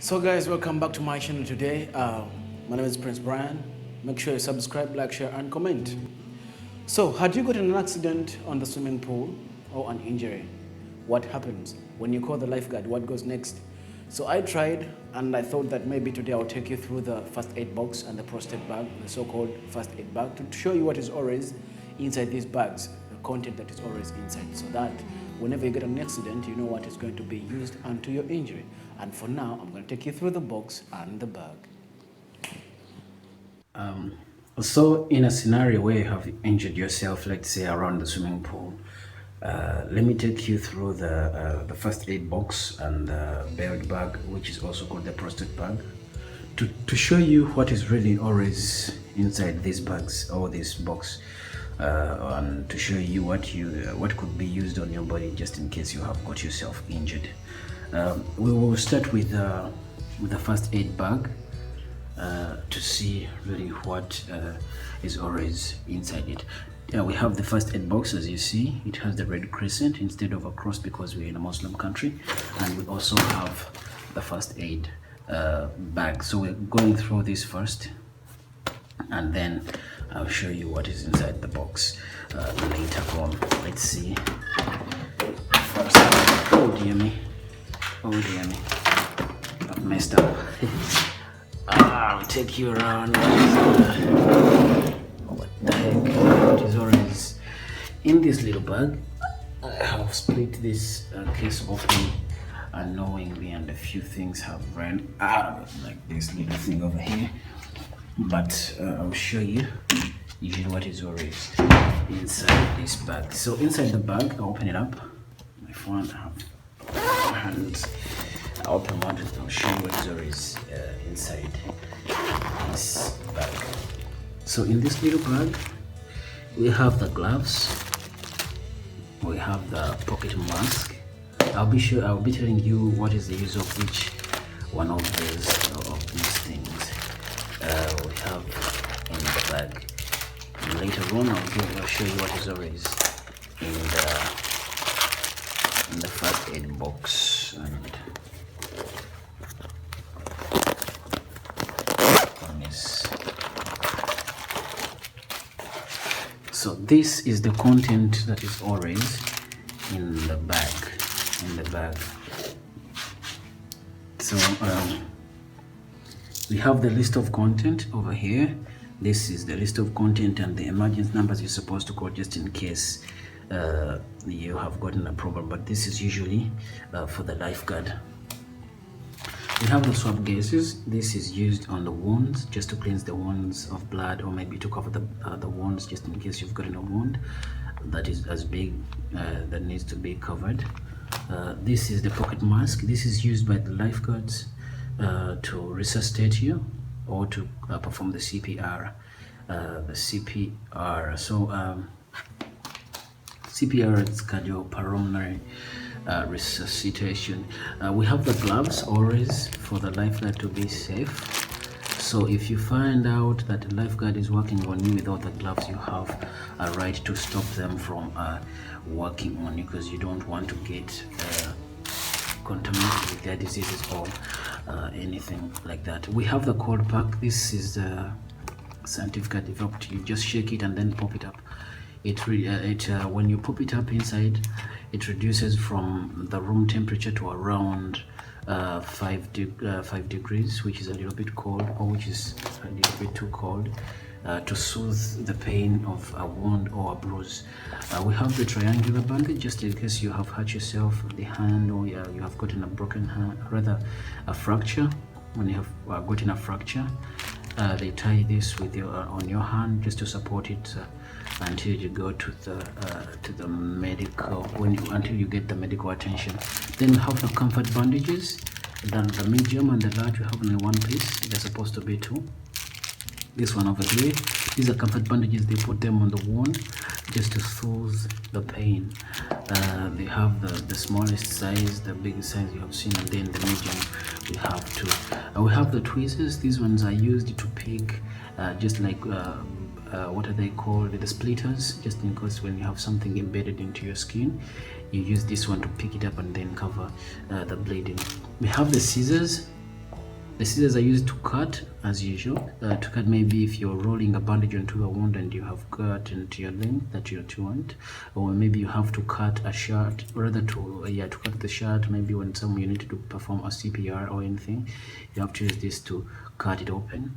So guys, welcome back to my channel today. My name is Prince Brian. Make sure you subscribe, like, share and comment. So had you gotten an accident on the swimming pool or an injury? What happens? When you call the lifeguard, what goes next? So I tried and I thought that maybe today I'll take you through the first aid box and the first aid bag, the so-called first aid bag, to show you what is always inside these bags, the content that is always inside, so that whenever you get an accident, you know what is going to be used unto your injury. And for now, I'm going to take you through the box and the bag. So in a scenario where you have injured yourself, let's say around the swimming pool, let me take you through the first aid box and the belt bag, which is also called the prostate bag, to show you what is really always inside these bags or this box, and to show you what could be used on your body just in case you have got yourself injured. We will start with the first aid bag to see really what is always inside it. We have the first aid box. As you see, it has the red crescent instead of a cross because we're in a Muslim country, and we also have the first aid bag. So we're going through this first, and then I'll show you what is inside the box later on. Let's see. First, oh dear me, I've messed up. I'll take you around. What the heck? It is always in this little bag. I have split this case open unknowingly, and a few things have ran out of it, like this little thing over here. But I'll show you usually what is always inside this bag. So inside the bag, I'll open it up. My phone, I have my hands. I'll open one and I'll show you what is always inside this bag. So in this little bag, we have the gloves, we have the pocket mask. I'll be telling you what is the use of each one of these things. We have in the bag. And later on, I'll show you what is always in the first aid box. And so this is the content that is always in the bag. So we have the list of content over here. This is the list of content and the emergency numbers you're supposed to call just in case you have gotten a problem, but this is usually for the lifeguard. We have the swab gases. This is used on the wounds, just to cleanse the wounds of blood, or maybe to cover the wounds just in case you've gotten a wound that is as big that needs to be covered. This is the pocket mask. This is used by the lifeguards to resuscitate you or to perform the CPR. So CPR is cardiopulmonary resuscitation. We have the gloves always for the lifeguard to be safe. So if you find out that the lifeguard is working on you without the gloves, you have a right to stop them from working on you, because you don't want to get contaminated with their diseases or anything like that. We have the cold pack. This is scientifically developed. You just shake it and then pop it up. When you pop it up inside, it reduces from the room temperature to around 5 degrees, which is a little bit cold, or which is a little bit too cold, to soothe the pain of a wound or a bruise. We have the triangular bandage, just in case you have hurt yourself in the hand, or you have gotten a broken hand, rather a fracture. When you have gotten a fracture, they tie this with on your hand just to support it until you go to the medical, until you get the medical attention. Then we have the comfort bandages. The medium and the large we have in one piece. They're supposed to be two. This one over here, these are comfort bandages. They put them on the wound just to soothe the pain. They have the smallest size, the biggest size you have seen, and then the medium we have two. We have the tweezers. These ones are used to pick, just like what are they called, the splitters, just in case when you have something embedded into your skin, you use this one to pick it up and then cover the bleeding. We have the scissors. The scissors are used to cut, as usual, to cut maybe if you're rolling a bandage onto a wound and you have cut into your length that you want, or maybe you have to cut a shirt, rather to cut the shirt. Maybe when you need to perform a CPR or anything, you have to use this to cut it open.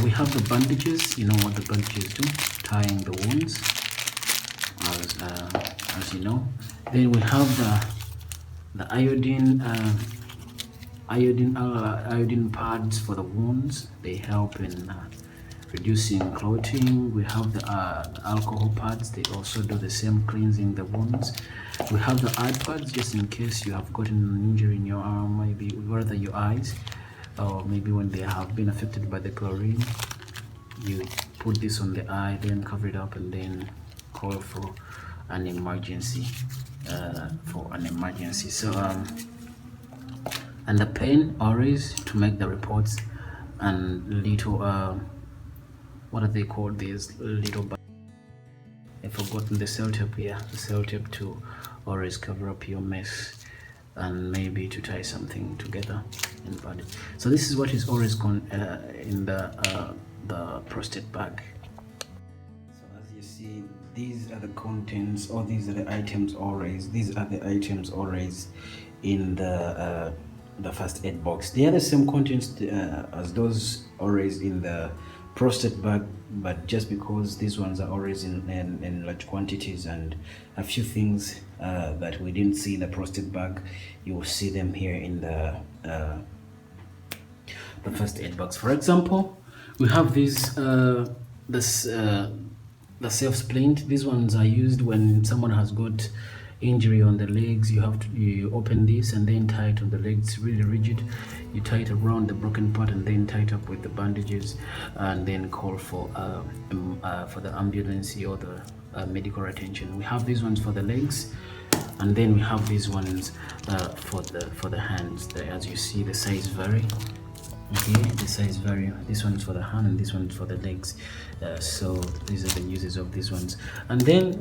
We have the bandages. You know what the bandages do? Tying the wounds, as you know. Then we have the iodine pads for the wounds. They help in reducing clotting. We have the alcohol pads. They also do the same, cleansing the wounds. We have the eye pads, just in case you have gotten an injury in your arm, maybe rather your eyes, or maybe when they have been affected by the chlorine. You put this on the eye, then cover it up, and then call for an emergency. So and the pen always to make the reports, and little what are they called, these little, I've forgotten, the cell tape. Yeah, the cell tape to always cover up your mess, and maybe to tie something together in body. So this is what is always in the prostate bag. So as you see, these are the contents, or these are the items always. These are the items always in the first aid box. They are the same contents as those always in the prostate bag, but just because these ones are always in large quantities, and a few things that we didn't see in the prostate bag, you will see them here in the first aid box. For example, we have these the self splint. These ones are used when someone has got injury on the legs. You open this and then tie it on the legs. It's really rigid. You tie it around the broken part and then tie it up with the bandages, and then call for the ambulance or the medical attention. We have these ones for the legs, and then we have these ones for the hands. As you see, the size vary. Okay, the size vary. This one's for the hand and this one's for the legs. So these are the uses of these ones. And then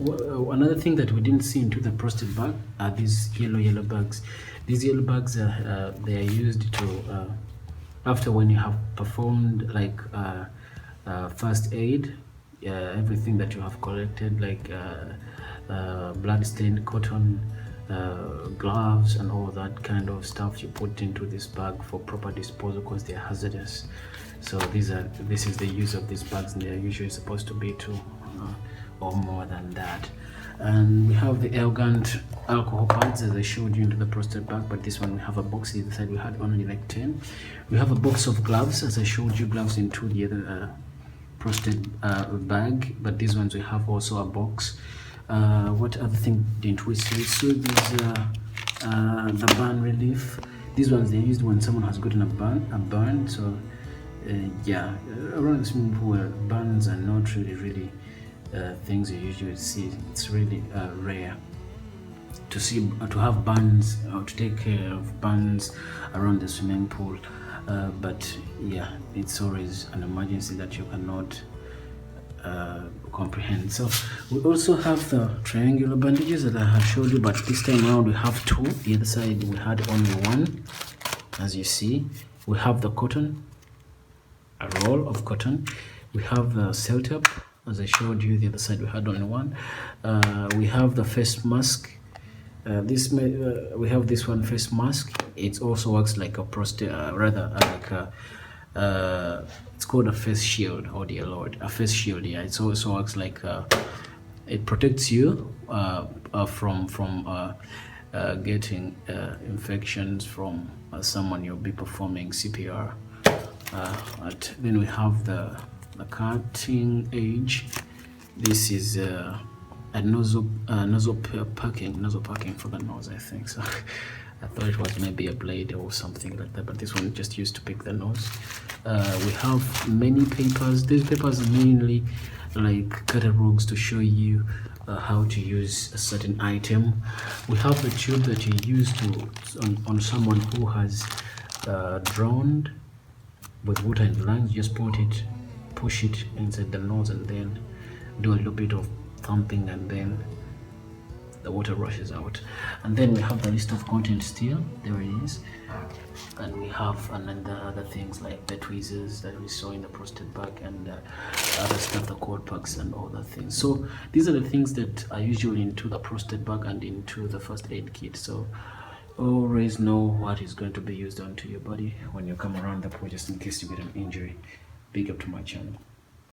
another thing that we didn't see into the prostate bag are these yellow bags. These yellow bags they are used to after when you have performed like first aid, everything that you have collected, like blood stained cotton, gloves and all that kind of stuff, you put into this bag for proper disposal because they are hazardous. So this is the use of these bags, and they are usually supposed to be 2 or more than that. And we have the elegant alcohol pads, as I showed you, into the prostate bag, but this one we have a box. The side we had only like 10. We have a box of gloves, as I showed you, gloves into the other prostate bag, but these ones we have also a box. What other thing didn't we see? So these the burn relief. These ones they're used when someone has gotten a burn. So yeah, around the swimming pool, burns are not really things you usually see. It's really rare to have burns or to take care of burns around the swimming pool. But yeah, it's always an emergency that you cannot comprehend. So we also have the triangular bandages that I have showed you, but this time around we have 2. The other side we had only 1. As you see, we have the cotton, a roll of cotton. We have the cell tape, as I showed you. The other side we had only 1. We have the face mask. We have this one face mask. It also works like a prostate, it's called a face shield. Oh dear lord, a face shield. Yeah, it also works like it protects you from getting infections from someone you'll be performing CPR. Then we have the cutting edge. This is a nozzle packing for the nose, I think so. I thought it was maybe a blade or something like that, but this one just used to pick the nose. We have many papers. These papers are mainly like catalogs to show you how to use a certain item. We have the tube that you use on someone who has drowned with water in the lungs. Just push it inside the nose, and then do a little bit of thumping, and then the water rushes out. And then we have the list of content still, there it is. And we have other things like the tweezers that we saw in the prostate bag, and other stuff, the cold packs and all that things. So these are the things that are usually into the prostate bag and into the first aid kit. So always know what is going to be used onto your body when you come around the pool, just in case you get an injury. Big up to my channel.